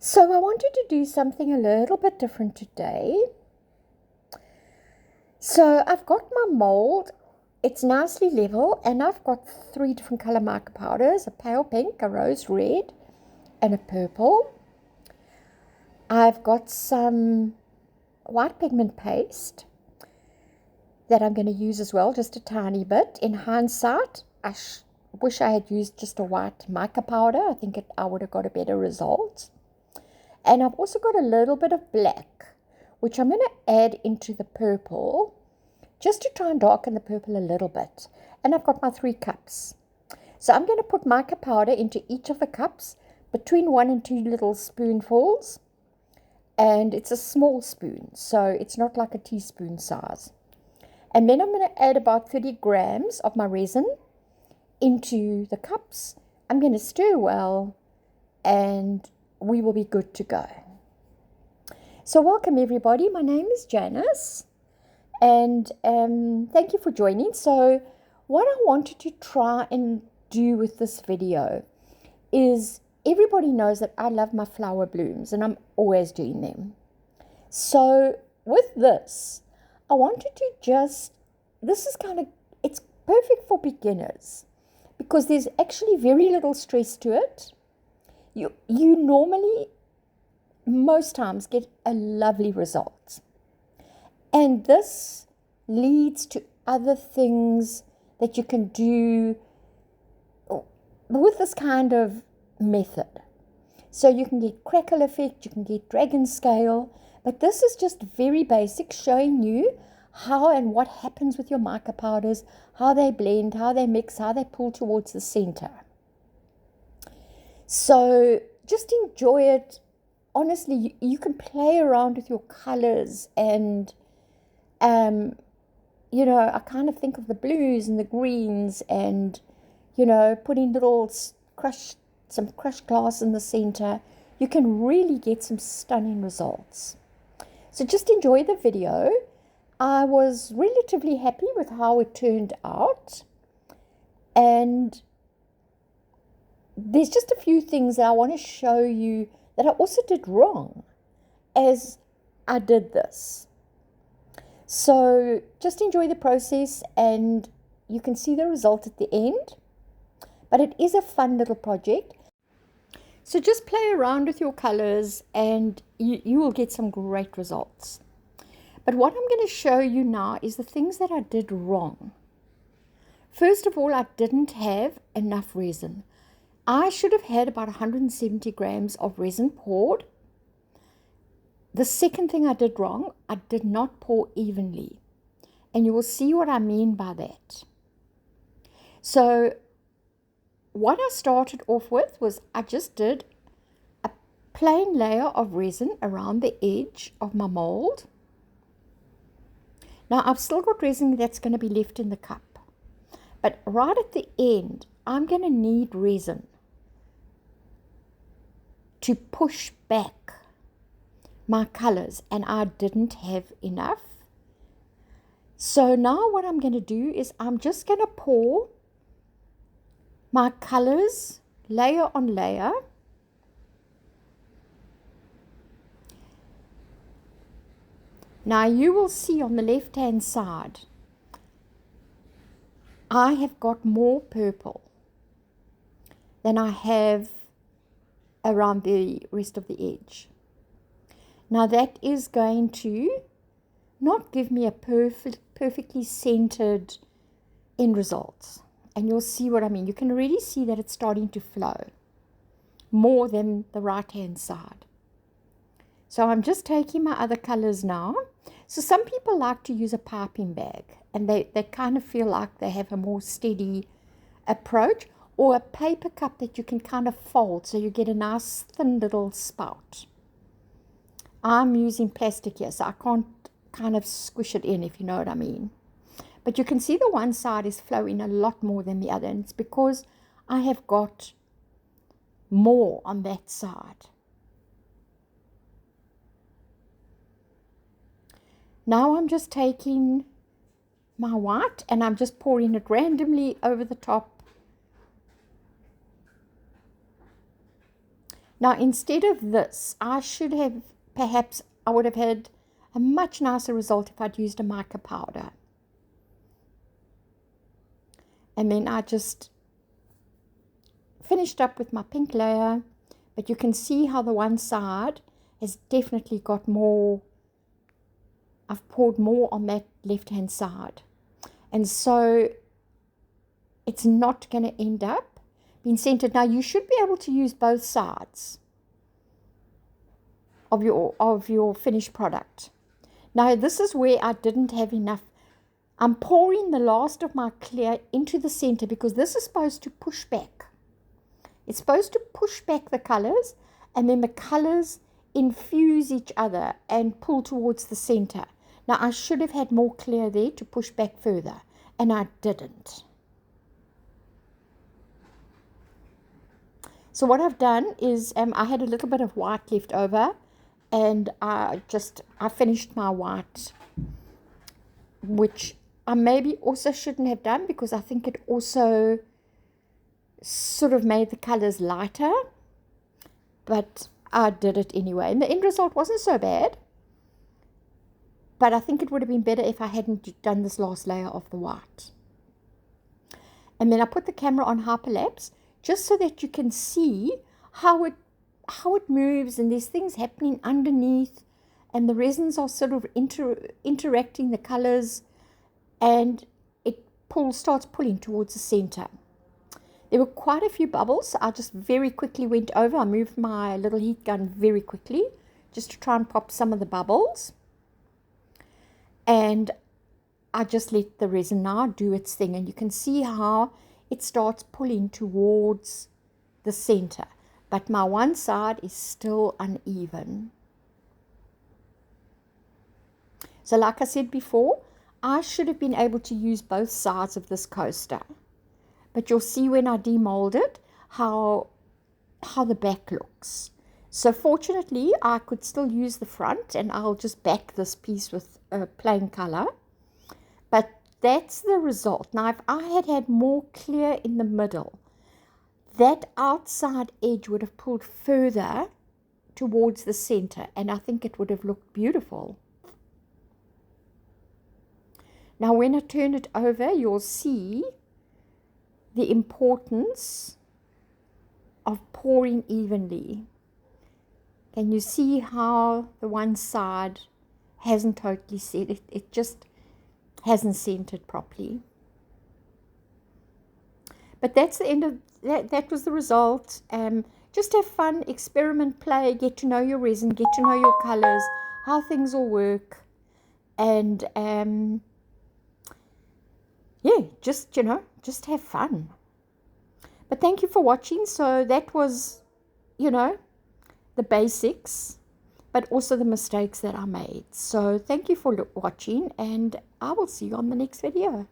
So I wanted to do something a little bit different today. So I've got my mold. It's nicely level, and I've got 3 different color mica powders, a pale pink, a rose red, and a purple. I've got some white pigment paste that I'm going to use as well, just a tiny bit. In hindsight, I wish I had used just a white mica powder. I think I would have got a better result. And I've also got a little bit of black, which I'm going to add into the purple, just to try and darken the purple a little bit. And I've got my 3 cups. So I'm going to put mica powder into each of the cups, between 1 and 2 little spoonfuls. And it's a small spoon, so it's not like a teaspoon size. And then I'm going to add about 30 grams of my resin into the cups. I'm going to stir well, and we will be good to go. So welcome everybody. My name is Janice, and thank you for joining. So what I wanted to try and do with this video is, everybody knows that I love my flower blooms and I'm always doing them. So with this, I wanted to it's perfect for beginners because there's actually very little stress to it. You normally, most times, get a lovely result. And this leads to other things that you can do with this kind of method. So you can get crackle effect, you can get dragon scale, but this is just very basic, showing you how and what happens with your mica powders, how they blend, how they mix, how they pull towards the center. So just enjoy it. Honestly, you can play around with your colors, and I kind of think of the blues and the greens, and putting some crushed glass in the center. You can really get some stunning results. So just enjoy the video. I was relatively happy with how it turned out, and there's just a few things that I want to show you that I also did wrong as I did this. So just enjoy the process, and you can see the result at the end. But it is a fun little project. So just play around with your colors, and you will get some great results. But what I'm going to show you now is the things that I did wrong. First of all, I didn't have enough resin. I should have had about 170 grams of resin poured. The second thing I did wrong, I did not pour evenly. And you will see what I mean by that. So what I started off with was, I just did a plain layer of resin around the edge of my mold. Now I've still got resin that's going to be left in the cup. But right at the end, I'm going to need resin to push back my colors, and I didn't have enough. So now what I'm going to do is, I'm just going to pour my colors layer on layer. Now you will see on the left hand side, I have got more purple than I have around the rest of the edge. Now that is going to not give me a perfectly centered end result. And you'll see what I mean. You can already see that it's starting to flow more than the right hand side. So I'm just taking my other colors now. So some people like to use a piping bag, and they kind of feel like they have a more steady approach, or a paper cup that you can kind of fold so you get a nice thin little spout. I'm using plastic here, so I can't kind of squish it in, if you know what I mean. But you can see the one side is flowing a lot more than the other, and it's because I have got more on that side. Now I'm just taking my white, and I'm just pouring it randomly over the top. Now, instead of this, I would have had a much nicer result if I'd used a mica powder. And then I just finished up with my pink layer, but you can see how the one side has definitely got more. I've poured more on that left-hand side. And so it's not going to end up being centered. Now, you should be able to use both sides of your finished product. Now, this is where I didn't have enough. I'm pouring the last of my clear into the center because this is supposed to push back. It's supposed to push back the colors, and then the colors infuse each other and pull towards the center. Now, I should have had more clear there to push back further, and I didn't. So what I've done is I had a little bit of white left over, and I finished my white, which I maybe also shouldn't have done because I think it also sort of made the colors lighter, but I did it anyway. And the end result wasn't so bad, but I think it would have been better if I hadn't done this last layer of the white. And then I put the camera on hyperlapse just so that you can see how it moves, and there's things happening underneath, and the resins are sort of interacting the colors, and it starts pulling towards the center. There were quite a few bubbles, so I just very quickly went over. I moved my little heat gun very quickly just to try and pop some of the bubbles. And I just let the resin now do its thing, and you can see how it starts pulling towards the center. But my one side is still uneven. So like I said before, I should have been able to use both sides of this coaster. But you'll see when I demold it how the back looks. So fortunately, I could still use the front, and I'll just back this piece with a plain color. But that's the result. Now, if I had had more clear in the middle, that outside edge would have pulled further towards the center, and I think it would have looked beautiful. Now, when I turn it over, you'll see the importance of pouring evenly. Can you see how the one side hasn't totally set? It just hasn't centered properly. But that's the end of that. That was the result. Just have fun, experiment, play, get to know your resin, get to know your colors, how things all work, and yeah, just have fun. But thank you for watching. So that was, the basics, but also the mistakes that I made. So thank you for watching, and I will see you on the next video.